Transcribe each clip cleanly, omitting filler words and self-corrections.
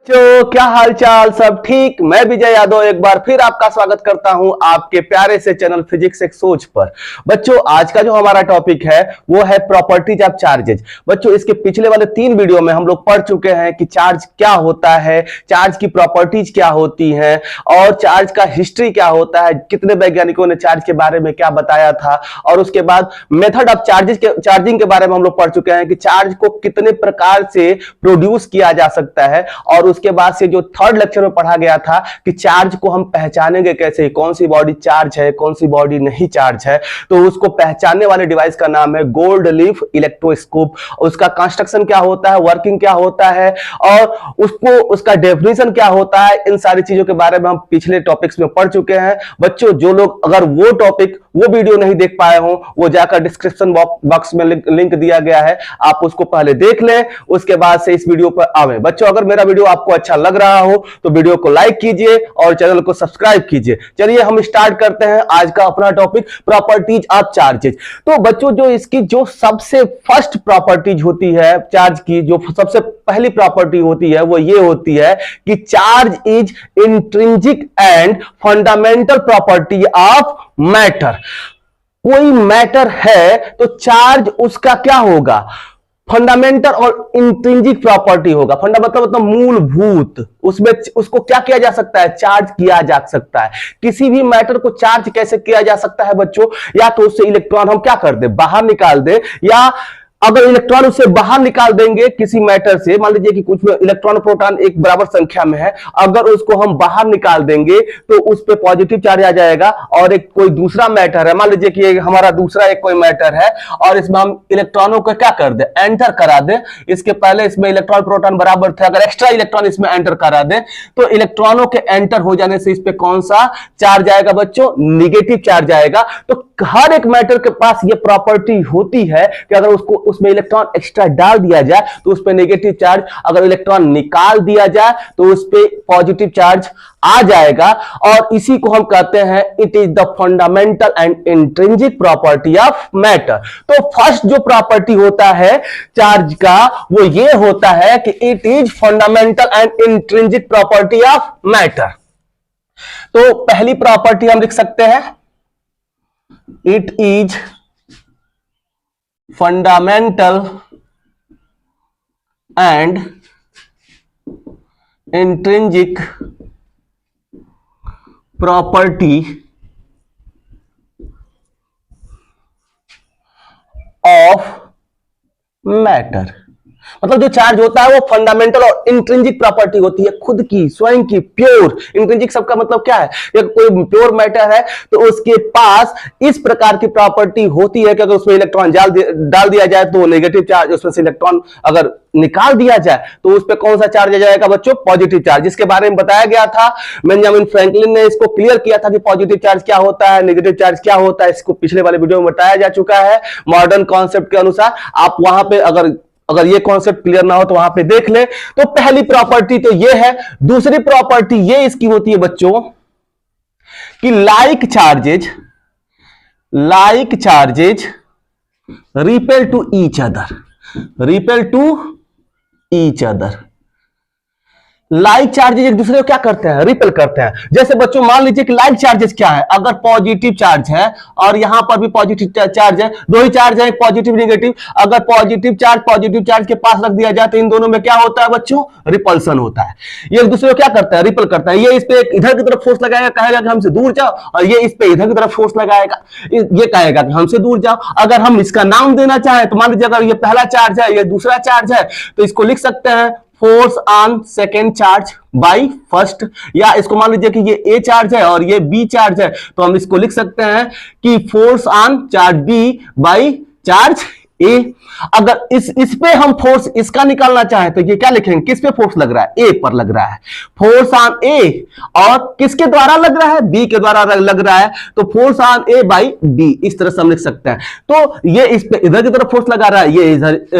जो क्या हालचाल, सब ठीक। मैं विजय यादव एक बार फिर आपका स्वागत करता हूं आपके प्यारे से चैनल फिजिक्स एक सोच पर। बच्चों, आज का जो हमारा टॉपिक है वो है प्रॉपर्टीज ऑफ चार्जेज। बच्चों, इसके पिछले वाले 3 वीडियो में हम लोग पढ़ चुके हैं कि चार्ज क्या होता है, चार्ज की प्रॉपर्टीज क्या होती हैं और चार्ज का हिस्ट्री क्या होता है, कितने वैज्ञानिकों ने चार्ज के बारे में क्या बताया था, और उसके बाद मेथड ऑफ चार्जिंग के बारे में हम लोग पढ़ चुके हैं कि चार्ज को कितने प्रकार से प्रोड्यूस किया जा सकता है। और उसके बाद से जो थर्ड लेक्चर में पढ़ा गया था कि चार्ज को हम पहचानेंगे कैसे, कौन सी बॉडी चार्ज है, कौन सी बॉडी नहीं चार्ज है। तो उसको पहचानने वाले डिवाइस का नाम है गोल्ड लीफ इलेक्ट्रोस्कोप। उसका कंस्ट्रक्शन क्या होता है, वर्किंग क्या होता है और उसका डेफिनेशन क्या होता है, इन सारी चीजों के बारे में हम पिछले टॉपिक्स में पढ़ चुके हैं। बच्चों, जो लोग अगर वो वीडियो नहीं देख पाए हो, वो जाकर डिस्क्रिप्शन बॉक्स में लिंक दिया गया है, आप उसको पहले देख लें, उसके बाद से इस वीडियो पर आवे। बच्चों, अगर मेरा वीडियो आपको अच्छा लग रहा हो तो वीडियो को लाइक कीजिए और चैनल को सब्सक्राइब कीजिए। चलिए हम स्टार्ट करते हैं आज का अपना टॉपिक, प्रॉपर्टीज ऑफ चार्जेज। तो बच्चों, जो सबसे फर्स्ट प्रॉपर्टीज होती है चार्ज की, जो सबसे पहली प्रॉपर्टी होती है वो ये होती है कि charge is intrinsic and fundamental property of matter. कोई मैटर है तो चार्ज उसका क्या होगा, फंडामेंटल और इंट्रिंसिक प्रॉपर्टी होगा। फंडामेंटल मतलब मूलभूत, उसमें उसको क्या किया जा सकता है, चार्ज किया जा सकता है। किसी भी मैटर को चार्ज कैसे किया जा सकता है बच्चों, या तो उससे इलेक्ट्रॉन हम क्या कर दे, बाहर निकाल दे, या अगर इलेक्ट्रॉन उससे बाहर निकाल देंगे किसी मैटर से, मान लीजिए कि कुछ इलेक्ट्रॉन प्रोटॉन एक बराबर संख्या में है, अगर उसको हम बाहर निकाल देंगे तो उस पे पॉजिटिव चार्ज आ जाएगा। और एक कोई दूसरा मैटर है, मान लीजिए कि हमारा दूसरा एक कोई मैटर है और इसमें हम इलेक्ट्रॉनों को क्या कर दे, एंटर करा दे। इसके पहले इसमें इलेक्ट्रॉन प्रोटॉन बराबर थे, अगर एक्स्ट्रा इलेक्ट्रॉन इसमें एंटर करा दे तो इलेक्ट्रॉनों के एंटर हो जाने से इस पे कौन सा चार्ज आएगा बच्चों, निगेटिव चार्ज आएगा। तो हर एक मैटर के पास ये प्रॉपर्टी होती है कि अगर उसमें इलेक्ट्रॉन एक्स्ट्रा डाल दिया जाए तो उस पे नेगेटिव चार्ज, अगर इलेक्ट्रॉन निकाल दिया जाए तो उस पे पॉजिटिव चार्ज आ जाएगा। और इसी को हम कहते हैं it is the fundamental and intrinsic property of matter. तो फर्स्ट जो प्रॉपर्टी होता है चार्ज का वो ये होता है कि it is fundamental and intrinsic property of matter. तो पहली प्रॉपर्टी हम लिख सकते हैं, it is fundamental and intrinsic property of matter. मतलब जो चार्ज होता है वो फंडामेंटल और इंट्रिंसिक प्रॉपर्टी होती है, खुद की, स्वयं की, प्योर। इंट्रिंसिक सबका मतलब क्या है, कोई प्योर मैटर है तो उसके पास इस प्रकार की प्रॉपर्टी होती है कि अगर उसमें इलेक्ट्रॉन डाल दिया जाए तो नेगेटिव चार्ज, उसमें से इलेक्ट्रॉन अगर निकाल दिया जाए तो उस पर कौन सा चार्ज आ जाएगा बच्चों, पॉजिटिव चार्ज। जिसके बारे में बताया गया था, बेंजामिन फ्रैंकलिन ने इसको क्लियर किया था कि पॉजिटिव चार्ज क्या होता है, नेगेटिव चार्ज क्या होता है। इसको पिछले वाले वीडियो में बताया जा चुका है मॉडर्न कॉन्सेप्ट के अनुसार। आप वहां पे अगर ये कॉन्सेप्ट क्लियर ना हो तो वहां पे देख ले। तो पहली प्रॉपर्टी तो ये है। दूसरी प्रॉपर्टी ये इसकी होती है बच्चों कि like charges repel to each other. Like charges एक दूसरे को क्या करते हैं, रिपेल करते हैं। जैसे बच्चों मान लीजिए कि लाइक चार्जेस क्या है, अगर पॉजिटिव चार्ज है और यहां पर भी पॉजिटिव चार्ज है, दो ही चार्ज है, पॉजिटिव नेगेटिव। अगर पॉजिटिव चार्ज के पास रख दिया जाए तो इन दोनों में क्या होता है बच्चों, रिपल्सन होता है। ये एक दूसरे को क्या करता है, रिपेल करता है। ये इस पे इधर की तरफ फोर्स लगाएगा, कहेगा कि हमसे दूर जाओ, और ये इस पे इधर की तरफ फोर्स लगाएगा, ये कहेगा कि हमसे दूर जाओ। अगर हम इसका नाम देना चाहें तो मान लीजिए अगर ये पहला चार्ज है, ये दूसरा चार्ज है, तो इसको लिख सकते हैं force on second charge by first. या इसको मान लीजिए कि ये ए चार्ज है और ये बी चार्ज है, तो हम इसको लिख सकते हैं कि force on charge B by charge A. अगर इस पे हम फोर्स इसका निकालना चाहें तो ये क्या लिखेंगे, किस पे फोर्स लग रहा है, ए पर लग रहा है, फोर्स ऑन ए। और किसके द्वारा लग रहा है, बी के द्वारा लग रहा है, तो force on A by B, इस तरह से हम लिख सकते हैं। तो ये इस पे इधर की तरफ फोर्स लगा रहा है, ये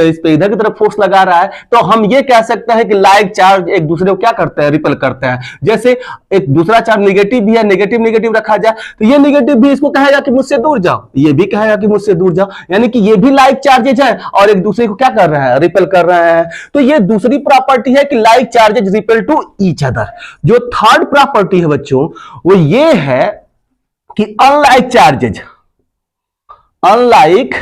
इस पे इधर की तरफ फोर्स लगा रहा है, तो हम ये कह सकते हैं कि लाइक चार्ज एक दूसरे को क्या करते हैं, रिपेल करते हैं। जैसे एक दूसरा चार्ज नेगेटिव भी है, नेगेटिव नेगेटिव रखा जाए तो ये नेगेटिव भी इसको कहेगा कि मुझसे दूर जाओ, ये भी कहेगा कि मुझसे दूर जाओ, यानी कि ये भी लाइक चार्जेज हैं और एक दूसरे को क्या कर रहे हैं, रिपेल कर रहे हैं। तो ये दूसरी प्रॉपर्टी है कि like charges repel to each other. जो थर्ड प्रॉपर्टी है बच्चों वो ये है कि unlike charges attract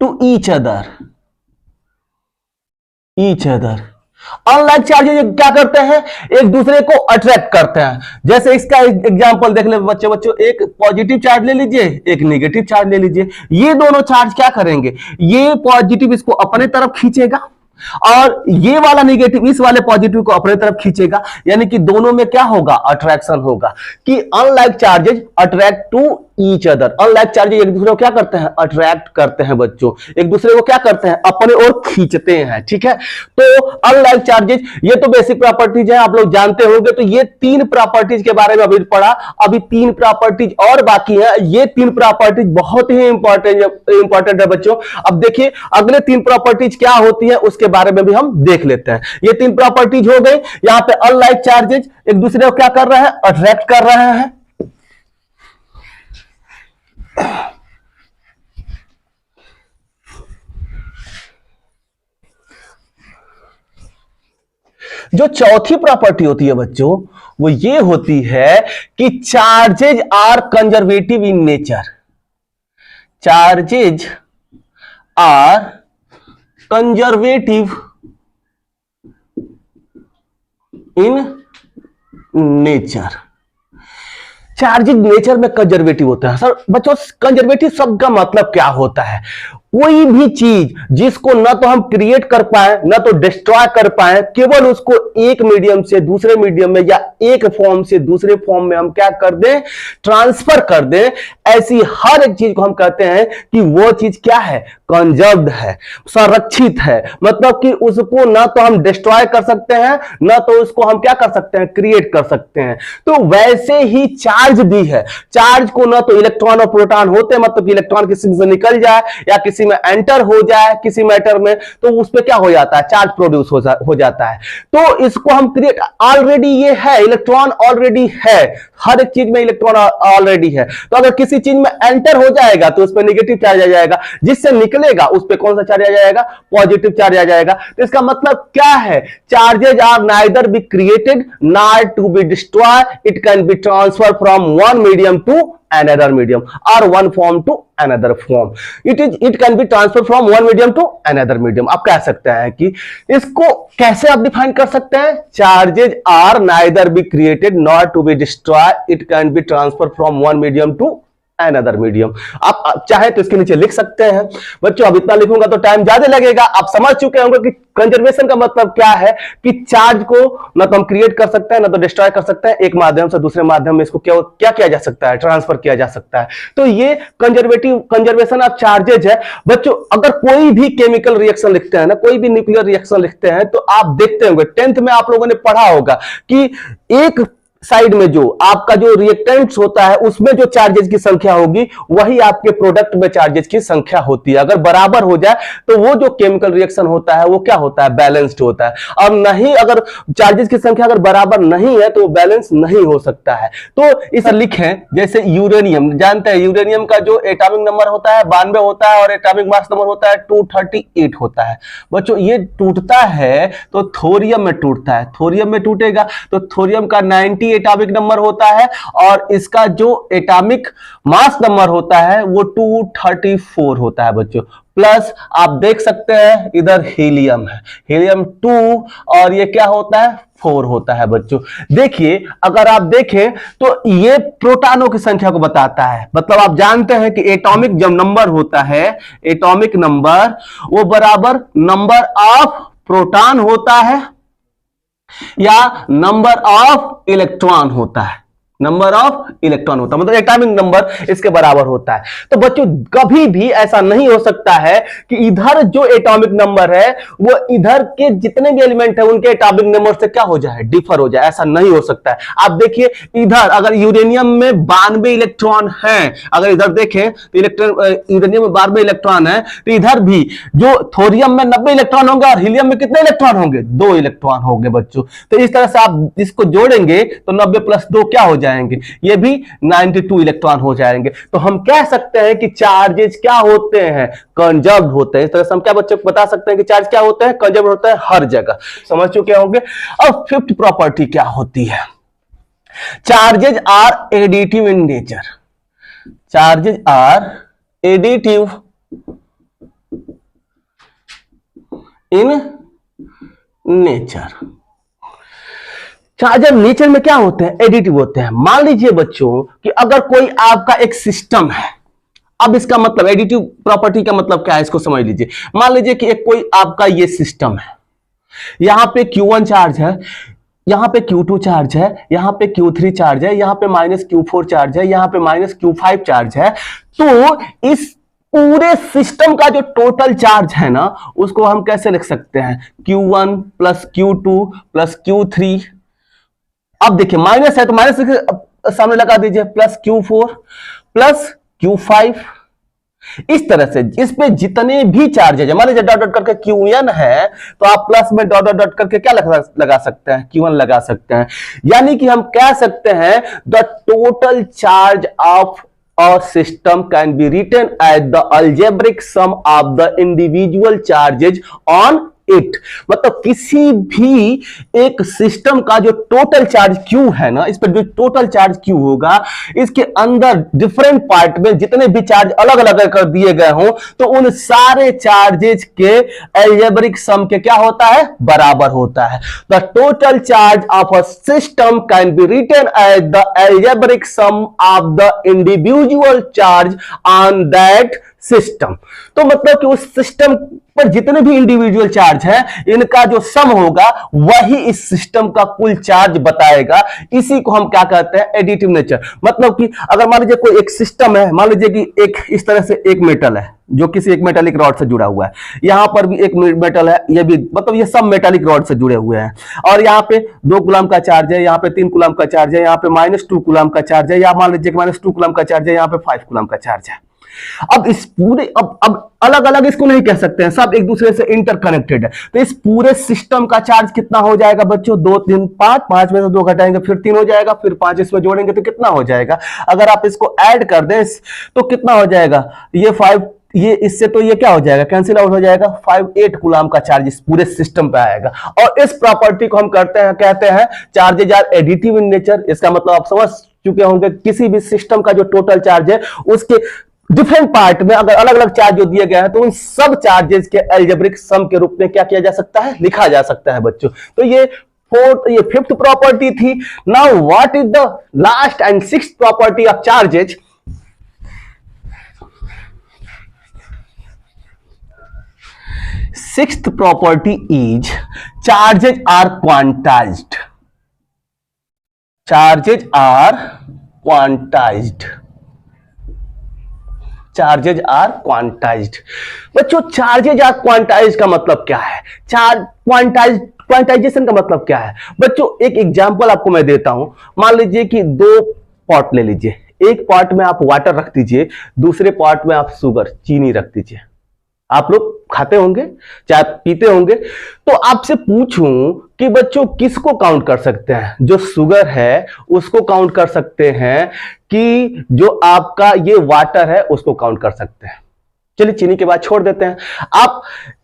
to each other. Unlike charges क्या करते हैं, एक दूसरे को अट्रैक्ट करते हैं। जैसे इसका एग्जांपल देख ले बच्चों, एक पॉजिटिव चार्ज ले लीजिए, एक नेगेटिव चार्ज ले लीजिए। ये दोनों चार्ज क्या करेंगे, ये पॉजिटिव इसको अपने तरफ खींचेगा और ये वाला नेगेटिव इस वाले पॉजिटिव को अपने तरफ खींचेगा, यानी कि दोनों में क्या होगा, अट्रैक्शन होगा। कि unlike charges attract to each other. Unlike charges एक दूसरे को क्या करते हैं, अट्रैक्ट करते हैं बच्चों, एक दूसरे को क्या करते हैं, अपने ओर खींचते हैं। ठीक है, तो अनलाइक चार्जेज ये तो बेसिक प्रॉपर्टीज है, आप लोग जानते होंगे। तो ये तीन प्रॉपर्टीज के बारे में अभी पढ़ा, अभी तीन प्रॉपर्टीज और बाकी है। ये तीन प्रॉपर्टीज बहुत ही इंपॉर्टेंट है बच्चों। अब देखिए अगले तीन प्रॉपर्टीज क्या होती है उसके बारे में भी हम देख लेते हैं। ये तीन प्रॉपर्टीज हो गई। यहां पे अनलाइक चार्जेज एक दूसरे को क्या कर रहे हैं, अट्रैक्ट कर रहे हैं। जो चौथी प्रॉपर्टी होती है बच्चों वो ये होती है कि charges are conservative in nature. Charges are conservative in nature. Charges nature में कंजर्वेटिव होता है। सर बच्चों कंजर्वेटिव शब्द का मतलब क्या होता है, कोई भी चीज जिसको ना तो हम क्रिएट कर पाए ना तो डिस्ट्रॉय कर पाए, केवल उसको एक मीडियम से दूसरे मीडियम में या एक फॉर्म से दूसरे फॉर्म में हम क्या कर दें, ट्रांसफर कर दें। ऐसी हर एक चीज को हम कहते हैं कि वो चीज क्या है, कंजर्व्ड है, संरक्षित है। मतलब कि उसको ना तो हम डिस्ट्रॉय कर सकते हैं ना तो उसको हम क्या कर सकते हैं, क्रिएट कर सकते हैं। तो वैसे ही चार्ज भी है। चार्ज को ना तो इलेक्ट्रॉन और प्रोटॉन होते हैं, मतलब इलेक्ट्रॉन किसी से निकल जाए या किसी में एंटर हो जाए किसी मैटर में तो उस पे क्या हो जाता है, चार्ज प्रोड्यूस हो जाता है। तो इसको हम क्रिएट, ऑलरेडी ये है, इलेक्ट्रॉन ऑलरेडी है, हर एक चीज में इलेक्ट्रॉन ऑलरेडी है। तो अगर किसी चीज में एंटर हो जाएगा तो उस पर नेगेटिव चार्ज आ जाएगा, जिससे निकलेगा उस पर कौन सा चार्ज आ जाएगा, पॉजिटिव चार्ज आ जाएगा। तो इसका मतलब क्या है, charges are neither be created nor to be destroy, it can be transfer from one medium to another medium or one form to another form. It can be transferred from one medium to another medium. आप कह सकते हैं कि इसको कैसे आप define कर सकते हैं, charges are neither be created nor to be destroy, it can be transfer from one medium to another medium. आप चाहे तो इसके नीचे लिख सकते हैं बच्चों। अब इतना लिखूंगा तो टाइम ज्यादा लगेगा। आप समझ चुके होंगे कि कंजर्वेशन का मतलब क्या है, कि चार्ज को ना तो हम क्रिएट कर सकते हैं ना तो डिस्ट्रॉय कर सकते हैं, एक माध्यम से दूसरे माध्यम में इसको क्या किया जा सकता है, ट्रांसफर किया जा सकता है। तो ये कंजर्वेशन ऑफ चार्जेज है बच्चों। अगर कोई भी केमिकल रिएक्शन लिखते हैं ना, कोई भी न्यूक्लियर रिएक्शन लिखते हैं तो आप देखते होंगे 10th में आप लोगों ने पढ़ा होगा कि एक साइड में जो आपका जो रिएक्टेंट्स होता है उसमें जो चार्जेस की संख्या होगी वही आपके प्रोडक्ट में चार्जेस की संख्या होती है। अगर बराबर हो जाए तो वो जो केमिकल रिएक्शन होता है वो क्या होता है, बैलेंस्ड होता है। और नहीं, अगर चार्जेस की संख्या अगर बराबर नहीं है तो बैलेंस नहीं हो सकता है। तो इसे लिखें, जैसे यूरेनियम, जानते हैं यूरेनियम का जो एटॉमिक नंबर होता है 92 होता है और एटॉमिक मास नंबर होता है 238 होता है। बच्चों ये टूटता है तो थोरियम में टूटता है, थोरियम में टूटेगा तो थोरियम का 90 एटॉमिक नंबर होता है और इसका जो एटॉमिक मास नंबर होता है वो 234 होता है बच्चों। प्लस आप देख सकते हैं इधर हीलियम है, हीलियम 2 और ये क्या होता है, 4 होता है बच्चों। देखिए अगर आप देखें तो ये प्रोटॉनों की संख्या को बताता है। मतलब आप जानते हैं कि एटॉमिक जब नंबर होता है, एटॉमिक नंबर वो बराबर नंबर ऑफ प्रोटॉन होता है या नंबर ऑफ इलेक्ट्रॉन होता है, नंबर ऑफ इलेक्ट्रॉन होता है, मतलब एटॉमिक नंबर इसके बराबर होता है। तो बच्चों कभी भी ऐसा नहीं हो सकता है कि इधर जो एटॉमिक नंबर है वो इधर के जितने भी एलिमेंट है उनके एटॉमिक नंबर से क्या हो जाए, डिफर हो जाए, ऐसा नहीं हो सकता है। आप देखिए इधर अगर यूरेनियम में 92 इलेक्ट्रॉन है, अगर इधर देखें तो यूरेनियम में 92 इलेक्ट्रॉन है, तो इधर भी जो थोरियम में 90 इलेक्ट्रॉन होंगे और हीलियम में कितने इलेक्ट्रॉन होंगे, 2 इलेक्ट्रॉन होंगे बच्चों। तो इस तरह से आप इसको जोड़ेंगे तो 90 + 2 क्या हो जाए, जाएंगे, ये भी 92 इलेक्ट्रॉन हो जाएंगे। तो हम कह सकते हैं कि चार्जेस क्या होते हैं, कंजर्व्ड होते हैं। इस तरह से हम क्या बच्चों को बता सकते हैं कि चार्ज क्या होते हैं, कंजर्व्ड होते हैं हर जगह। समझ चुके होंगे। अब फिफ्थ प्रॉपर्टी क्या होती है, charges are additive in nature. Charges are additive in nature. Charger nature में क्या होते हैं, एडिटिव होते हैं। मान लीजिए बच्चों कि अगर कोई आपका एक सिस्टम है, अब इसका मतलब एडिटिव प्रॉपर्टी का मतलब क्या है, इसको समझ लीजिए। मान लीजिए कि एक कोई आपका ये सिस्टम है, यहां पे Q1 चार्ज है, यहां पे Q2 चार्ज है, यहां पे Q3 चार्ज है, यहां पे -Q4 चार्ज है, यहां पे -Q5 चार्ज है। तो इस पूरे सिस्टम का जो टोटल चार्ज है ना, उसको हम कैसे लिख सकते हैं, Q1 plus Q2 plus Q3। अब देखिए माइनस है तो माइनस सामने लगा दीजिए, प्लस Q4 प्लस Q5। इस तरह से इस पे जितने भी चार्जेज है, मान लीजिए डॉट डॉट करके Qn है, तो आप प्लस में डॉट डॉट डॉट करके क्या लगा सकते हैं, Q1 लगा सकते हैं। यानी कि हम कह सकते हैं the total charge of a system can be written as the algebraic sum of the individual charges on it. मतलब किसी भी एक सिस्टम का जो टोटल चार्ज Q है ना, इस पर जो टोटल चार्ज Q होगा, इसके अंदर डिफरेंट पार्ट में जितने भी चार्ज अलग अलग कर दिए गए हों, तो उन सारे चार्जेज के अलजेब्रिक सम के क्या होता है, बराबर होता है। The total charge of a system can be written as the algebraic sum of the individual charge on that system. तो मतलब कि उस सिस्टम पर जितने भी इंडिविजुअल चार्ज है, इनका जो सम होगा वही इस सिस्टम का कुल चार्ज बताएगा। इसी को हम क्या कहते हैं, एडिटिव नेचर। मतलब कि अगर मान लीजिए कोई एक सिस्टम है, मान लीजिए कि एक इस तरह से एक मेटल है जो किसी एक मेटालिक रॉड से जुड़ा हुआ है, यहां पर भी एक मेटल है, ये भी मतलब ये सब मेटालिक रॉड से जुड़े हुए हैं, और यहाँ पे 2 कूलम का चार्ज है, यहाँ पे 3 कूलम का चार्ज है, यहाँ पे -2 कूलम का चार्ज है, या मान लीजिए -2 कूलम का चार्ज है, यहाँ पे 5 कूलम का चार्ज है। अब इस पूरे अब अलग अलग इसको नहीं कह सकते हैं, सब एक दूसरे से इंटरकनेक्टेड है। तो इस पूरे सिस्टम का चार्ज कितना हो जाएगा बच्चों, 2 3 5, 5 में से 2 घटाएंगे फिर 3 हो जाएगा, फिर 5 इसमें जोड़ेंगे तो कितना हो जाएगा। अगर आप इसको ऐड कर दें तो कितना हो जाएगा, ये 5, ये इससे तो ये क्या हो जाएगा, कैंसिल आउट हो जाएगा। 8 कूलम का चार्ज इस पूरे सिस्टम पे आएगा। और इस प्रॉपर्टी को हम कहते हैं charges are additive in nature. इसका मतलब आप समझ चुके होंगे, किसी भी सिस्टम का जो टोटल चार्ज है उसके डिफरेंट पार्ट में अगर अलग अलग चार्ज जो दिए गए हैं, तो उन सब चार्जेस के अलजेब्रिक सम के रूप में क्या किया जा सकता है, लिखा जा सकता है बच्चों। तो ये फिफ्थ प्रॉपर्टी थी। Now what is the last and sixth property of charges. Sixth property is charges are quantized. Charges are quantized. Charges are quantized. बच्चों चार्जेज आर क्वांटाइज्ड का मतलब क्या है, क्वांटाइजेशन का मतलब क्या है बच्चों। एक एग्जांपल आपको मैं देता हूं। मान लीजिए कि 2 पॉट ले लीजिए, एक पॉट में आप वाटर रख दीजिए, दूसरे पॉट में आप शुगर चीनी रख दीजिए। आप लोग खाते होंगे, चाय पीते होंगे, तो आपसे पूछूं कि बच्चों किसको काउंट कर सकते हैं, जो शुगर है उसको काउंट कर सकते हैं कि जो आपका ये वाटर है उसको काउंट कर सकते हैं। चलिए चीनी के बाद छोड़ देते हैं। आप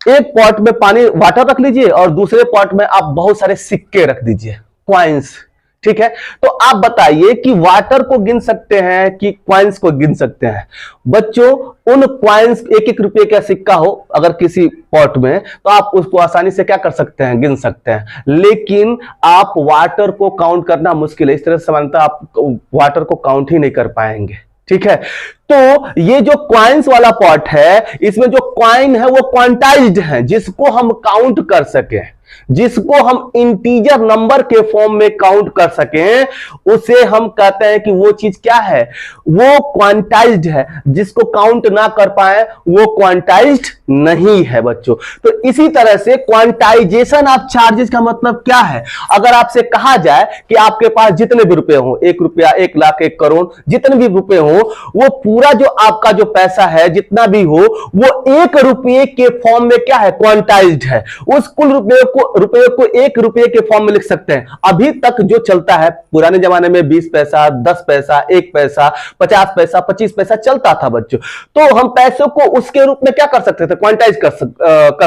एक पॉट में पानी वाटर रख लीजिए और दूसरे पॉट में आप बहुत सारे सिक्के रख दीजिए, कॉइन्स, ठीक है। तो आप बताइए कि वाटर को गिन सकते हैं कि कॉइन्स को गिन सकते हैं। बच्चों उन कॉइन्स, 1-1 रुपए का सिक्का हो अगर किसी पॉट में, तो आप उसको आसानी से क्या कर सकते हैं, गिन सकते हैं। लेकिन आप वाटर को काउंट करना मुश्किल है। इस तरह से सामान्यतः आप वाटर को काउंट ही नहीं कर पाएंगे, ठीक है। तो ये जो कॉइन्स वाला पॉट है, इसमें जो कॉइन है वो क्वांटाइज्ड है, जिसको हम काउंट कर सके, जिसको हम इंटीजर नंबर के फॉर्म में काउंट कर सकें, उसे हम कहते हैं कि वो चीज क्या है, वो क्वांटाइज्ड है। जिसको काउंट ना कर पाए वो क्वांटाइज्ड नहीं है बच्चों। तो इसी तरह से क्वांटाइजेशन ऑफ चार्जेस का मतलब क्या है। अगर आपसे कहा जाए कि आपके पास जितने भी रुपए हो, 1 रुपया, 1 लाख, 1 करोड़, जितने भी रुपए हो, वो पूरा जो आपका जो पैसा है जितना भी हो, वो 1 रुपये के फॉर्म में क्या है, क्वांटाइज्ड है। उस कुल रुपये को रुपए को 1 रुपये के फॉर्म में लिख सकते हैं। अभी तक जो चलता है, पुराने जमाने में 20 पैसा, 10 पैसा, 1 पैसा, 50 पैसा, 25 पैसा चलता था बच्चों, तो हम पैसों को उसके रूप में क्या कर सकते थे, क्वांटाइज कर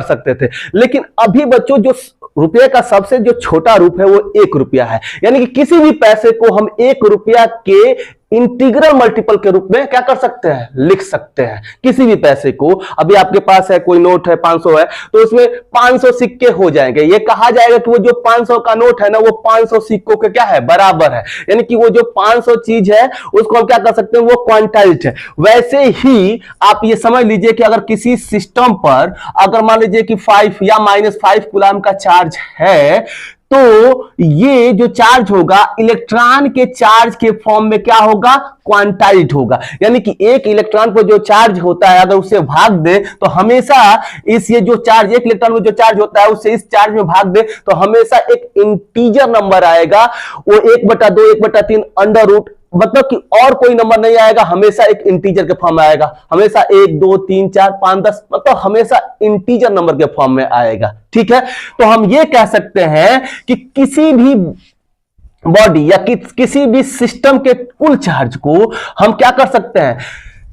सकते थे। लेकिन अभी बच्चों जो रुपये का सबसे जो छोटा रूप है वो 1 रुपया है। यानी कि किसी भी पैसे को हम 1 रुपया के इंटीग्रल मल्टीपल के रूप में क्या कर सकते हैं, लिख सकते हैं। किसी भी पैसे को, अभी आपके पास है कोई नोट है 500 है, तो उसमें 500 सिक्के हो जाएंगे। ये कहा जाएगा कि वो जो 500 का नोट है ना, वो 500 सिक्कों के क्या है, बराबर है। यानी कि वो जो 500 चीज है उसको हम क्या कर सकते हैं, वो क्वांटाइज्ड है। वैसे ही आप ये समझ लीजिए कि अगर किसी सिस्टम पर अगर मान लीजिए कि 5 या -5 कूलम का चार्ज है, तो ये जो चार्ज होगा इलेक्ट्रॉन के चार्ज के फॉर्म में क्या होगा, क्वांटाइज्ड होगा। यानी कि एक इलेक्ट्रॉन पर जो चार्ज होता है अगर उसे भाग दे तो हमेशा ये जो चार्ज, एक इलेक्ट्रॉन में जो चार्ज होता है उससे इस चार्ज में भाग दे तो हमेशा एक इंटीजर नंबर आएगा, वो 1/2, 1/3 अंडर रूट, मतलब कि और कोई नंबर नहीं आएगा, हमेशा एक इंटीजर के फॉर्म में आएगा। हमेशा 1, 2, 3, 4, 5, 10, मतलब हमेशा इंटीजर नंबर के फॉर्म में आएगा। ठीक है, तो हम ये कह सकते हैं कि किसी भी बॉडी या किसी भी सिस्टम के कुल चार्ज को हम क्या कर सकते हैं,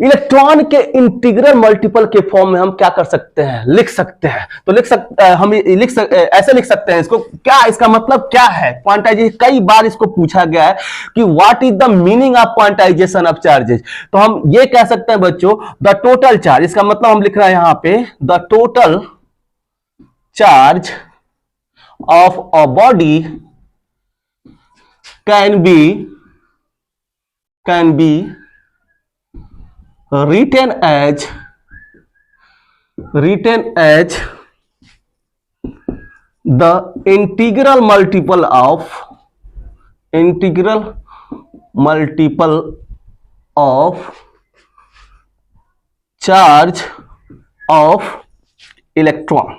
इलेक्ट्रॉन के इंटीग्रल मल्टीपल के फॉर्म में हम क्या कर सकते हैं, लिख सकते हैं। तो ऐसे लिख सकते हैं इसको। क्या इसका मतलब क्या है क्वांटाइजेशन? कई बार इसको पूछा गया है कि what is the meaning of quantization of charges. तो हम ये कह सकते हैं बच्चों, द टोटल चार्ज, इसका मतलब हम लिख रहे हैं यहां पे the total charge of a body can be written as the integral multiple of charge of electron।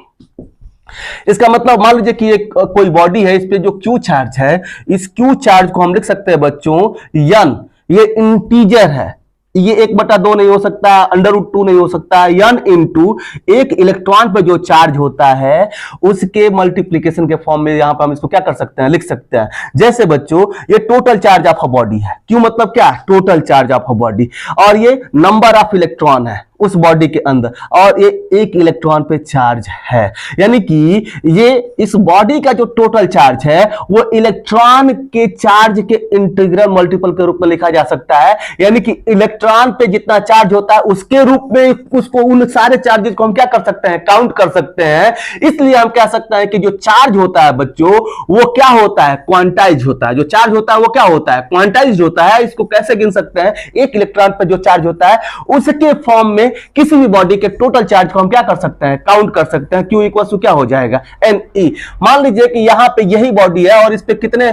इसका मतलब मान लीजिए कि एक कोई बॉडी है, इस पे जो Q चार्ज है, इस Q चार्ज को हम लिख सकते हैं बच्चों n। ये इंटीजर है, ये 1/2 नहीं हो सकता, √2 नहीं हो सकता। n इंटू एक इलेक्ट्रॉन पे जो चार्ज होता है उसके मल्टीप्लीकेशन के फॉर्म में यहां पर हम इसको क्या कर सकते हैं, लिख सकते हैं। जैसे बच्चों ये total charge of a body है, क्यों मतलब क्या, total charge of a body, और ये नंबर ऑफ इलेक्ट्रॉन है उस बॉडी के अंदर, और ये 1 इलेक्ट्रॉन पे चार्ज है। यानी कि ये इस बॉडी का जो टोटल चार्ज है वो इलेक्ट्रॉन के चार्ज के इंटीग्रल मल्टीपल के रूप में लिखा जा सकता है। यानी कि इलेक्ट्रॉन पे जितना चार्ज होता है उसके रूप में उसको, उन सारे चार्जेस को हम क्या कर सकते हैं, काउंट कर सकते हैं। इसलिए हम कह सकते हैं कि जो चार्ज होता है बच्चों वो क्या होता है, क्वांटाइज होता है। जो चार्ज होता है वो क्या होता है, क्वांटाइज होता है। इसको कैसे गिन सकते हैं, एक इलेक्ट्रॉन पर जो चार्ज होता है उसके फॉर्म में किसी भी बॉडी के टोटल चार्ज को हम क्या कर सकते हैं, काउंट कर सकते हैं। Q इक्वल टू क्या हो जाएगा, Ne। मान लीजिए कि यहां पे यही बॉडी है और इस पे कितने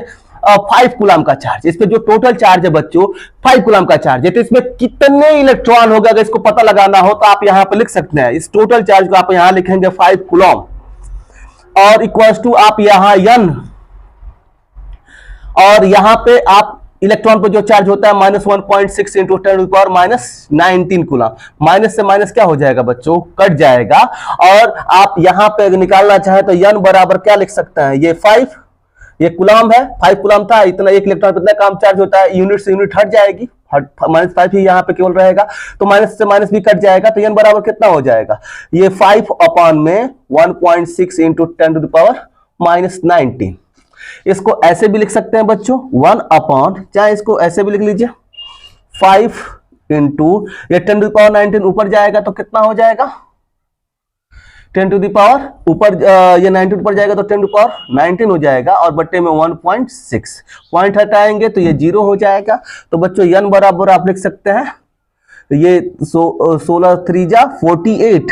5 कूलम का चार्ज, इस पे जो टोटल चार्ज है बच्चों 5 कूलम का चार्ज है, तो इसमें कितने इलेक्ट्रॉन होगा अगर इसको पता लगाना हो तो आप यहां पे लिख सकते हैं। इस टोटल चार्ज को आप यहां लिखेंगे 5 कूलम और इक्वल्स टू आप यहां n, और यहां पे आप इलेक्ट्रॉन पर जो चार्ज होता है -1.6 इंटू 10⁻⁻19 कूलम। माइनस से माइनस क्या हो जाएगा बच्चों, कट जाएगा। और आप यहां पे निकालना चाहे तो n बराबर क्या लिख सकते हैं, ये 5, ये कूलम है, 5 कूलम था, इतना एक इलेक्ट्रॉन कितना काम चार्ज होता है, यूनिट से यूनिट हट जाएगी, -5 ही यहाँ पे केवल रहेगा, तो माइनस से माइनस भी कट जाएगा, तो n बराबर कितना हो जाएगा, ये 5/1.6 इंटू 10⁻⁻19। इसको ऐसे भी लिख सकते हैं बच्चों 1/, चाहे इसको ऐसे भी लिख लीजिए 5 इंटू ये 10⁻19 ऊपर जाएगा तो कितना हो जाएगा, 10 टू द पावर ऊपर ये 19 ऊपर जाएगा तो 10⁻19 हो जाएगा, और बट्टे में 1.6 पॉइंट हटाएंगे तो ये 0 हो जाएगा। तो बच्चों n बराबर आप लिख सकते हैं, ये 16 3 जा 48,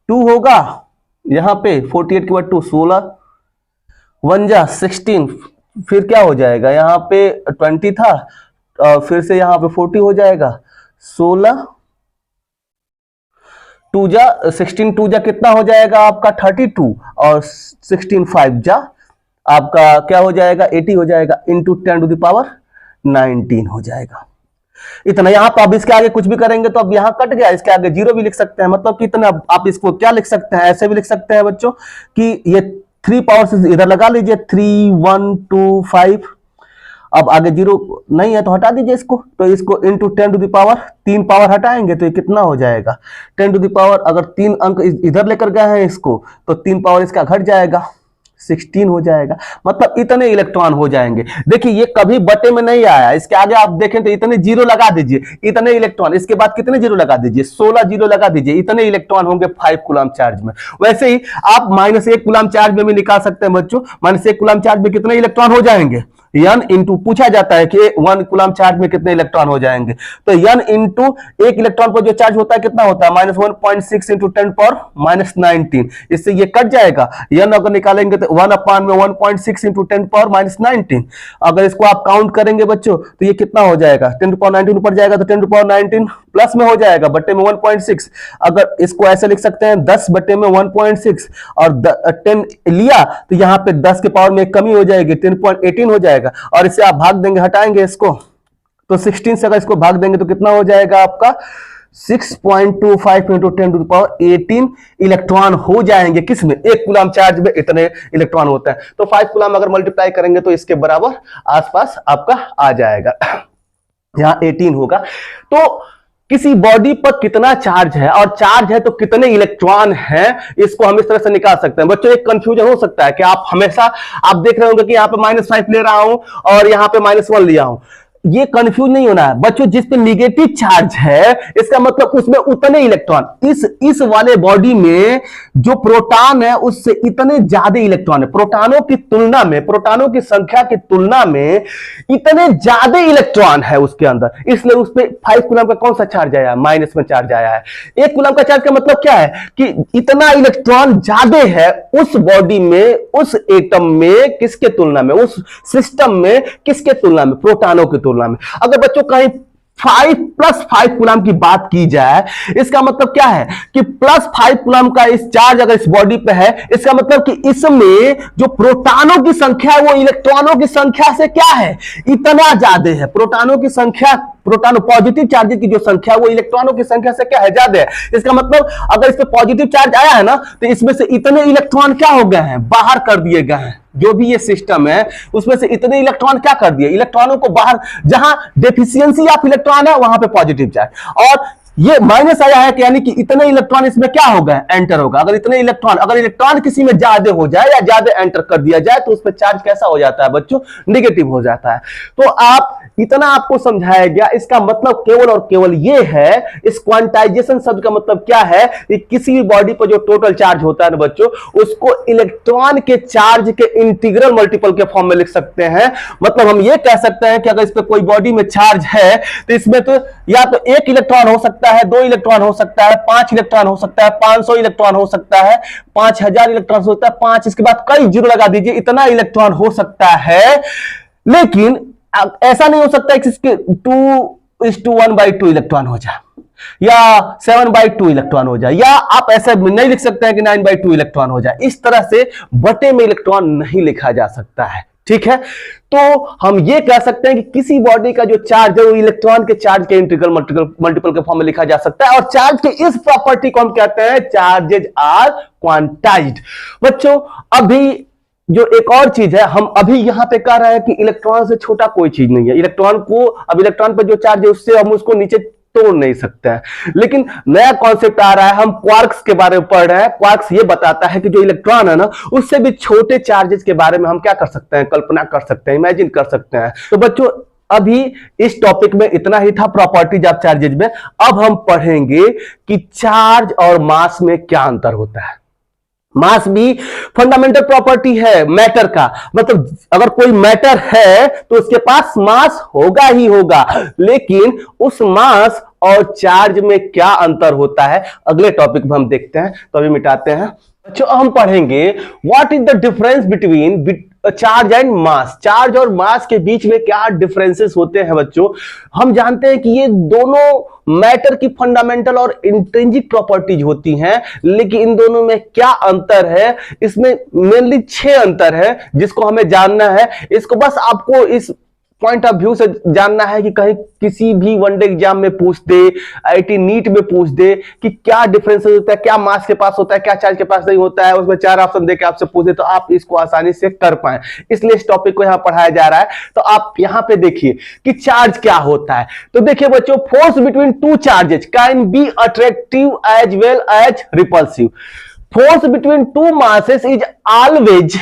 2 होगा यहाँ पे 48 के बाद 2, 16 1 जा 16, फिर क्या हो जाएगा यहाँ पे 20 था, फिर से यहाँ पे 40 हो जाएगा, 16 2 जा 16 2 जा कितना हो जाएगा आपका 32, और 16 5 जा आपका क्या हो जाएगा 80 हो जाएगा, इंटू 10⁻19 हो जाएगा। इतना यहाँ पर अब इसके आगे कुछ भी करेंगे तो अब यहाँ कट गया, इसके आगे 0 भी लिख सकते हैं, मतलब कि इतना आप इसको क्या लिख सकते हैं, ऐसे भी लिख सकते हैं बच्चों कि ये 3 पावर से इधर लगा लीजिए, 3 1 2 5। अब आगे जीरो नहीं है तो हटा दीजिए इसको, तो इसको into 10 to the power, 3 power हटाएंगे तो ये कितना हो जाएगा 10 टू द पावर, अगर 3 अंक इधर लेकर गए हैं इसको तो 3 पावर इसका घट जाएगा, 16 हो जाएगा। मतलब इतने इलेक्ट्रॉन हो जाएंगे। देखिए ये कभी बटे में नहीं आया, इसके आगे आप देखें तो इतने जीरो लगा दीजिए, इतने इलेक्ट्रॉन, इसके बाद कितने जीरो लगा दीजिए, 16 जीरो लगा दीजिए, इतने इलेक्ट्रॉन होंगे 5 कूलम चार्ज में। वैसे ही आप -1 कूलम चार्ज में भी निकाल सकते हैं बच्चों, -1 कूलम चार्ज में कितने इलेक्ट्रॉन हो जाएंगे, n इंटू पूछा जाता है कि 1 कूलम चार्ज में कितने इलेक्ट्रॉन हो जाएंगे, तो n इंटू 1 इलेक्ट्रॉन पर जो चार्ज होता है कितना होता है, -1.6 इंटू 10 पावर -19। इससे ये कट जाएगा, n अगर निकालेंगे तो 1/1.6 इंटू 10 पावर -19। अगर इसको आप काउंट करेंगे बच्चों तो ये कितना हो जाएगा, 10 पावर 19 ऊपर जाएगा तो 10 पावर 19 प्लस में हो जाएगा, बट्टे में 1.6। अगर इसको ऐसे लिख सकते हैं 10 बट्टे में 1.6 और 10 लिया तो यहाँ पे 10 के पावर में कमी हो जाएगी, 10.18 हो जाएगा। और इसे आप भाग देंगे, हटाएंगे इसको तो 16 से अगर इसको भाग देंगे तो कितना हो जाएगा आपका 6.25 into 10 to the power 18 electron हो जाएंगे। किसमें, 1 कूलम चार्ज में इतने इलेक्ट्रॉन होता है। तो 5 कूलम अगर मल्टीप्लाई करेंगे तो इसके बराबर आसपास आपका आ जाएगा, यहां 18 होगा। तो किसी बॉडी पर कितना चार्ज है और चार्ज है तो कितने इलेक्ट्रॉन हैं, इसको हम इस तरह से निकाल सकते हैं। बच्चों एक कंफ्यूजन हो सकता है कि आप हमेशा आप देख रहे होंगे कि यहाँ पे -5 ले रहा हूं और यहाँ पे -1 लिया हूं, ये कंफ्यूज नहीं होना है बच्चों। जिस पे निगेटिव चार्ज है इसका मतलब उसमें उतने इलेक्ट्रॉन, इस वाले बॉडी में जो प्रोटॉन है उससे इतने ज्यादा इलेक्ट्रॉन है, प्रोटॉनों की तुलना में, प्रोटॉनों की संख्या की तुलना में इतने ज्यादा इलेक्ट्रॉन है उसके अंदर, इसलिए उस पे 5 कूलम का कौन सा चार्ज आया है, माइनस में चार्ज आया है। 1 कूलम का चार्ज का मतलब क्या है कि इतना इलेक्ट्रॉन ज्यादा है उस बॉडी में, उस एटम में, किसके तुलना में, उस सिस्टम में किसके तुलना में, प्रोटॉनों की तुलना में। अगर बच्चों कहीं 5 + 5 कूलम की बात की जाए, इसका मतलब क्या है कि +5 कूलम का इस चार्ज अगर इस बॉडी पे है, इसका मतलब कि इसमें जो प्रोटॉनों की संख्या है वो इलेक्ट्रॉनों की संख्या से क्या है, इतना ज्यादा है। प्रोटॉनों की संख्या, प्रोटॉन पॉजिटिव चार्ज की जो संख्या वो इलेक्ट्रॉनों की संख्या से क्या है, ज्यादा है। इसका मतलब अगर इस पे पॉजिटिव चार्ज आया है ना तो इसमें से इतने इलेक्ट्रॉन क्या हो गए हैं, बाहर कर दिए गए हैं। जो भी ये सिस्टम है उसमें से इतने इलेक्ट्रॉन क्या कर दिए, इलेक्ट्रॉनों को बाहर, जहां डेफिशिएंसी ऑफ इलेक्ट्रॉन है वहां पे पॉजिटिव चार्ज, और ये माइनस आया है कि यानी कि इतने इलेक्ट्रॉन इसमें क्या होगा, एंटर होगा। अगर इतने इलेक्ट्रॉन, अगर इलेक्ट्रॉन किसी में ज्यादा हो जाए या ज्यादा एंटर कर दिया जाए तो उस पर चार्ज कैसा हो जाता है बच्चों, नेगेटिव हो जाता है। तो आप इतना आपको समझाया गया, इसका मतलब केवल और केवल ये है, इस क्वांटाइजेशन शब्द का मतलब क्या है कि किसी भी बॉडी पर जो टोटल चार्ज होता है ना बच्चों, उसको इलेक्ट्रॉन के चार्ज के इंटीग्रल मल्टीपल के फॉर्म में लिख सकते हैं। मतलब हम ये कह सकते हैं कि अगर इस पर कोई बॉडी में चार्ज है तो इसमें तो या तो 1 इलेक्ट्रॉन हो सकता है, 2 इलेक्ट्रॉन हो सकता है, 5 इलेक्ट्रॉन हो सकता है, 500 इलेक्ट्रॉन हो सकता है, 5000 इलेक्ट्रॉन हो सकता है, 5, इसके बाद कई जीरो लगा दीजिए, इतना इलेक्ट्रॉन हो सकता है। लेकिन ऐसा नहीं हो सकता कि इसके 2:1/2 इलेक्ट्रॉन हो जाए या 7/2 इलेक्ट्रॉन हो जाए, या आप ऐसा नहीं लिख सकते हैं कि 9/2 इलेक्ट्रॉन हो जाए। इस तरह से बटे में इलेक्ट्रॉन नहीं लिखा जा सकता है, ठीक है। तो हम ये कह सकते हैं कि किसी बॉडी का जो चार्ज है वो इलेक्ट्रॉन के चार्ज के इंटीग्रल मल्टीपल के फॉर्म में लिखा जा सकता है, और चार्ज के इस प्रॉपर्टी को हम कहते हैं चार्जेज आर क्वांटाइज्ड। बच्चों अभी जो एक और चीज है, हम अभी यहां पे कह रहे हैं कि इलेक्ट्रॉन से छोटा कोई चीज नहीं है। इलेक्ट्रॉन को, अब इलेक्ट्रॉन पे जो चार्ज है उससे हम उसको नीचे तोड़ नहीं सकते हैं, लेकिन नया कॉन्सेप्ट आ रहा है, हम क्वार्क्स के बारे में पढ़ रहे हैं। क्वार्क्स ये बताता है कि जो इलेक्ट्रॉन है ना उससे भी छोटे चार्जेस के बारे में हम क्या कर सकते हैं, कल्पना कर सकते हैं, इमेजिन कर सकते हैं। तो बच्चों अभी इस टॉपिक में इतना ही था, प्रॉपर्टीज ऑफ चार्जेज में। अब हम पढ़ेंगे कि चार्ज और मास में क्या अंतर होता है। मास भी फंडामेंटल प्रॉपर्टी है मैटर का, मतलब अगर कोई मैटर है तो उसके पास मास होगा ही होगा, लेकिन उस मास और चार्ज में क्या अंतर होता है अगले टॉपिक में हम देखते हैं। तो अभी मिटाते हैं बच्चों, हम पढ़ेंगे what is the difference between charge and mass. Charge और मास के बीच में क्या डिफरेंसेस होते हैं बच्चों। हम जानते हैं कि ये दोनों मैटर की फंडामेंटल और इंट्रिंसिक प्रॉपर्टीज होती हैं, लेकिन इन दोनों में क्या अंतर है, इसमें मेनली 6 अंतर है जिसको हमें जानना है। इसको बस आपको इस पॉइंट ऑफ व्यू से जानना है कि कहीं किसी भी वनडे एग्जाम में पूछ दे, आईआईटी नीट में पूछ दे कि क्या डिफरेंस होता है, क्या मास के पास होता है, क्या चार्ज के पास नहीं होता है, उसमें 4 ऑप्शन देके आपसे पूछ दे तो आप इसको आसानी से कर पाए, इसलिए इस टॉपिक को यहां पढ़ाया जा रहा है। तो आप यहां पे देखिए कि चार्ज क्या होता है। तो देखिए बच्चों, force between two charges can be attractive as well as repulsive. Force between two masses is always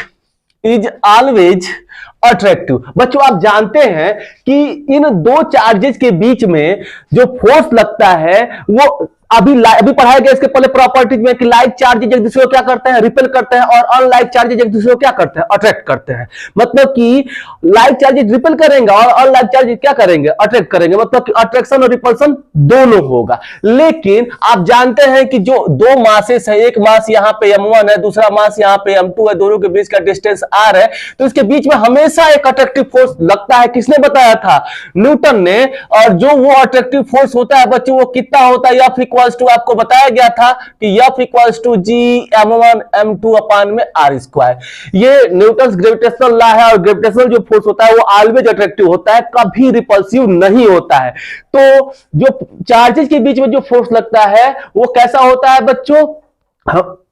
attractive. बच्चों आप जानते हैं कि इन दो चार्जेस के बीच में जो फोर्स लगता है वो अभी पढ़ाया गया इसके पहले प्रॉपर्टीज में कि लाइक चार्जेज एक दूसरे को क्या करते हैं, रिपेल करते हैं, और अनलाइक चार्जेज एक दूसरे को क्या करते हैं, अट्रैक्ट करते हैं। मतलब कि लाइक चार्जेज रिपेल करेंगे और अनलाइक चार्जेज क्या करेंगे, अट्रैक्ट करेंगे। मतलब कि अट्रैक्शन और रिपल्सन दोनों होगा। लेकिन आप जानते हैं कि जो दो मासेस है, एक मास यहां पे m1 है, दूसरा मास यहां पे m2 है, दोनों के बीच का डिस्टेंस r है, तो इसके बीच में हमेशा एक अट्रैक्टिव फोर्स लगता है। किसने बताया था? न्यूटन ने। और जो वो अट्रैक्टिव फोर्स होता है बच्चों वो कितना होता है? F टू आपको बताया गया था कि F equals to G m1 m2 upon में r स्क्वायर। ये न्यूटन्स ग्रेविटेशनल लॉ है, और ग्रेविटेशनल जो फोर्स होता है वो ऑलवेज अट्रैक्टिव होता है, कभी रिपल्सिव नहीं होता है। तो जो चार्जेस के बीच में जो फोर्स लगता है वो कैसा होता है बच्चों?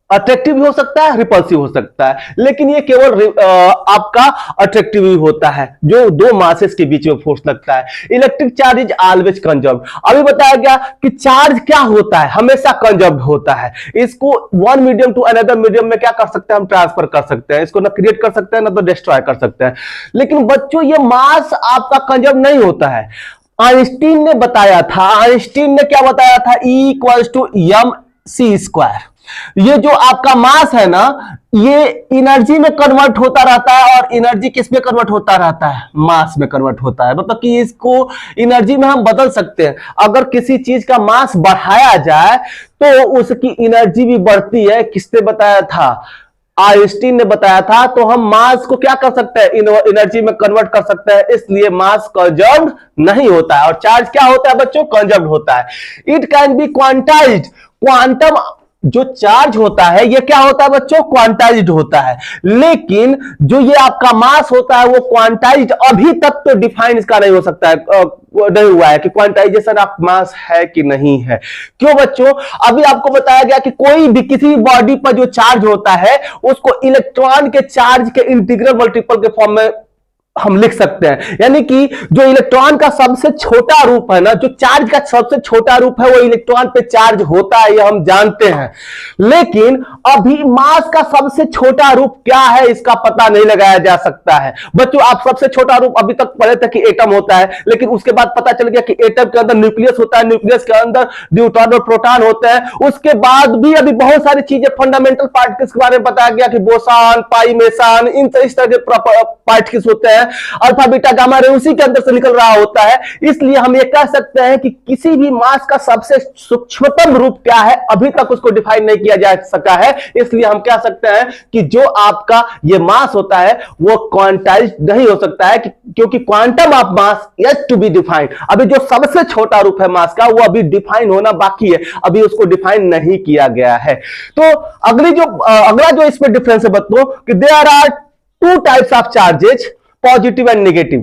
अट्रैक्टिव भी हो सकता है, रिपल्सिव हो सकता है, लेकिन ये केवल आपका अट्रैक्टिव ही होता है जो दो मासेस के बीच में फोर्स लगता है। Electric charge is always conserved. अभी बताया गया कि चार्ज क्या होता है, हमेशा कंजर्व्ड होता है। इसको one medium to another medium में क्या कर सकते हैं, हम ट्रांसफर कर सकते हैं। इसको ना क्रिएट कर सकते हैं ना तो डिस्ट्रॉय कर सकते हैं। लेकिन बच्चों ये मास आपका कंजर्व नहीं होता है। आइंस्टीन ने बताया था, आइंस्टीन ने क्या बताया था? E equals to mc square. ये जो आपका मास है ना, ये एनर्जी में कन्वर्ट होता रहता है, और एनर्जी किस में कन्वर्ट होता रहता है? मास में कन्वर्ट होता है। मतलब कि इसको एनर्जी में हम बदल सकते हैं। अगर किसी चीज का मास बढ़ाया जाए तो उसकी एनर्जी भी बढ़ती है। किसने बताया था? आइंस्टीन ने बताया था। तो हम मास को क्या कर सकते हैं? एनर्जी में कन्वर्ट कर सकते हैं, इसलिए मास कंजर्व्ड नहीं होता है। और चार्ज क्या होता है बच्चों? कंजर्व्ड होता है। It can B quantized. Quantum जो चार्ज होता है ये क्या होता है बच्चों? क्वांटाइज्ड होता है। लेकिन जो ये आपका मास होता है वो क्वांटाइज्ड अभी तक तो डिफाइन इसका नहीं हो सकता है, नहीं हुआ है कि क्वांटाइजेशन ऑफ मास है कि नहीं है। क्यों बच्चों? अभी आपको बताया गया कि कोई भी किसी बॉडी पर जो चार्ज होता है उसको इलेक्ट्रॉन के चार्ज के इंटीग्रल मल्टीपल के फॉर्म में हम लिख सकते हैं। यानी कि जो इलेक्ट्रॉन का सबसे छोटा रूप है ना, जो चार्ज का सबसे छोटा रूप है वो इलेक्ट्रॉन पे चार्ज होता है, ये हम जानते हैं। लेकिन अभी मास का सबसे छोटा रूप क्या है इसका पता नहीं लगाया जा सकता है। बच्चों आप सबसे छोटा रूप अभी तक पढ़े थे कि एटम होता है, लेकिन उसके बाद पता चल गया कि एटम के अंदर न्यूक्लियस होता है, न्यूक्लियस के अंदर न्यूट्रॉन और प्रोटॉन होते हैं। उसके बाद भी अभी बहुत सारी चीजें फंडामेंटल पार्टिकल्स के बारे में बताया गया कि बोसान, पाई, मेसान, इस तरह के पार्टिकल्स होते हैं। अल्फा बीटा गामा रे उसी के अंदर से निकल रहा होता है। इसलिए हम ये कह सकते हैं कि किसी भी मास का सबसे सूक्ष्मतम रूप क्या है अभी तक उसको डिफाइन नहीं किया जा सका है। इसलिए हम कह सकते हैं कि जो आपका ये मास होता है वो क्वांटाइज्ड नहीं हो सकता है, क्योंकि quantum of mass yet to be defined. अभी जो सबसे छोटा रूप है मास का वो अभी डिफाइन होना बाकी है, अभी उसको डिफाइन नहीं किया गया है। तो अगला जो इसमें डिफरेंस है बच्चों कि there are two types of charges, positive and negative.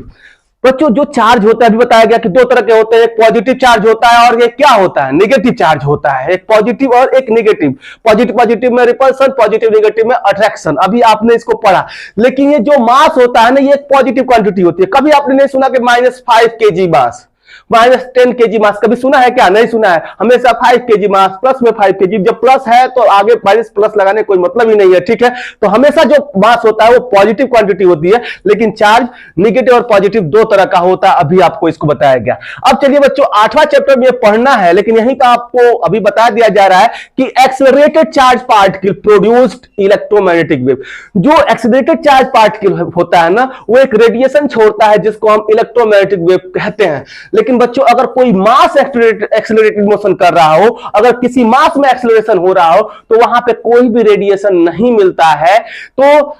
बच्चों जो चार्ज होता है अभी बताया गया कि दो तरह के होते हैं, एक पॉजिटिव चार्ज होता है और ये क्या होता है? नेगेटिव चार्ज होता है। एक पॉजिटिव और एक नेगेटिव। पॉजिटिव में रिपल्सन, पॉजिटिव नेगेटिव में अट्रैक्शन। अभी आपने इसको पढ़ा। लेकिन ये जो मास होता है ना, ये एक पॉजिटिव क्वांटिटी होती है। कभी आपने नहीं सुना कि -5 kg मास, -10 kg मास, कभी सुना है क्या? नहीं सुना है। हमेशा 5 kg मास, प्लस में 5 kg। जब प्लस है तो आगे माइनस प्लस लगाने कोई मतलब ही नहीं है, ठीक है। तो हमेशा जो मास होता है वो पॉजिटिव क्वांटिटी होती है, लेकिन चार्ज नेगेटिव और पॉजिटिव दो तरह का होता है। अभी आपको इसको बताया गया। अब चलिए बच्चों 8वां चैप्टर में पढ़ना है, लेकिन यहीं का आपको अभी बता दिया जा रहा है कि accelerated charge particle produced electromagnetic wave. जो एक्सेलरेटेड चार्ज पार्टिकल होता है ना, वो एक रेडिएशन छोड़ता है जिसको हम इलेक्ट्रोमैग्नेटिक वेव कहते हैं। लेकिन बच्चों अगर कोई मास एक्सेलरेटेड मोशन कर रहा हो, अगर किसी मास में एक्सेलरेशन हो रहा हो, तो वहां पे कोई भी रेडिएशन नहीं मिलता है। तो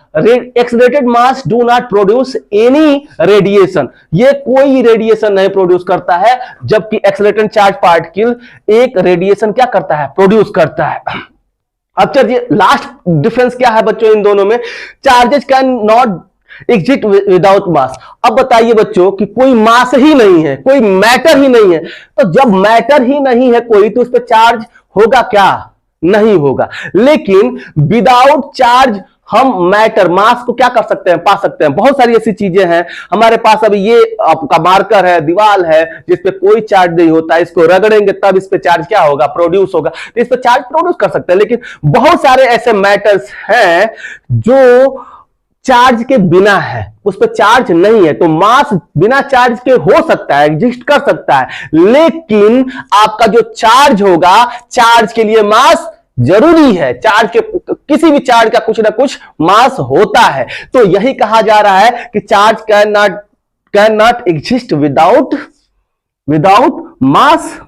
accelerated mass do not produce any radiation, ये कोई रेडिएशन नहीं प्रोड्यूस करता है, जबकि एक्सेलरेटेड चार्ज पार्टिकल एक रेडिएशन क्या करता है? प्रोड्यूस करता है। अब चलिए लास्ट डिफरेंस क्या है बच्चों इन दोनों में? Charges can not exist without mass. अब बताइए बच्चों कि कोई मास ही नहीं है, कोई मैटर ही नहीं है, तो जब मैटर ही नहीं है कोई, तो उस पर चार्ज होगा क्या? नहीं होगा। लेकिन विदाउट चार्ज हम मैटर मास को क्या कर सकते हैं? पा सकते हैं। बहुत सारी ऐसी चीजें हैं हमारे पास। अभी ये आपका मार्कर है, दीवार है, जिसपे कोई चार्ज नहीं होता, इसको रगड़ेंगे तब इस पे चार्ज क्या होगा? प्रोड्यूस होगा। तो इस पे चार्ज प्रोड्यूस कर सकते हैं। लेकिन बहुत सारे ऐसे मैटर्स हैं जो चार्ज के बिना है, उस पर चार्ज नहीं है। तो मास बिना चार्ज के हो सकता है, एग्जिस्ट कर सकता है, लेकिन आपका जो चार्ज होगा, चार्ज के लिए मास जरूरी है। चार्ज के किसी भी चार्ज का कुछ ना कुछ मास होता है। तो यही कहा जा रहा है कि charge can not exist without mass.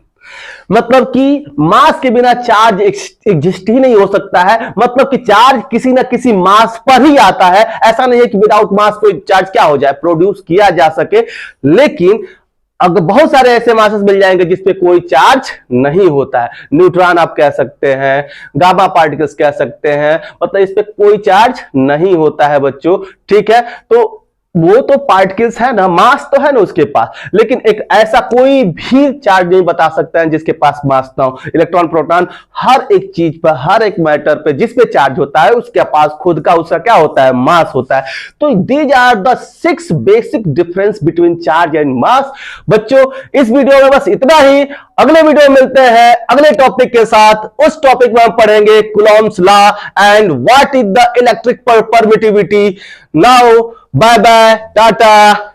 मतलब कि मास के बिना चार्ज एग्जिस्ट ही नहीं हो सकता है। मतलब कि चार्ज किसी ना किसी मास पर ही आता है। ऐसा नहीं है कि विदाउट मास कोई चार्ज क्या हो जाए? प्रोड्यूस किया जा सके। लेकिन अगर बहुत सारे ऐसे मासेस मिल जाएंगे जिसपे कोई चार्ज नहीं होता है, न्यूट्रॉन आप कह सकते हैं, गामा पार्टिकल्स कह सकते हैं, मतलब इस पे कोई चार्ज नहीं होता है बच्चों। ठीक है, तो वो तो पार्टिकल्स है ना, मास तो है ना उसके पास, लेकिन एक ऐसा कोई भी चार्ज नहीं बता सकता है जिसके पास मास ना हो। इलेक्ट्रॉन प्रोटॉन हर एक चीज पर, हर एक मैटर पे जिस पे चार्ज होता है उसके पास खुद का उसका क्या होता है? मास होता है। तो these are the 6 basic difference between charge and mass. बच्चों इस वीडियो में बस इतना ही। अगले वीडियो में मिलते हैं अगले टॉपिक के साथ। उस टॉपिक में हम पढ़ेंगे Coulomb's law and what is the electric permittivity. Now bye bye, Tata.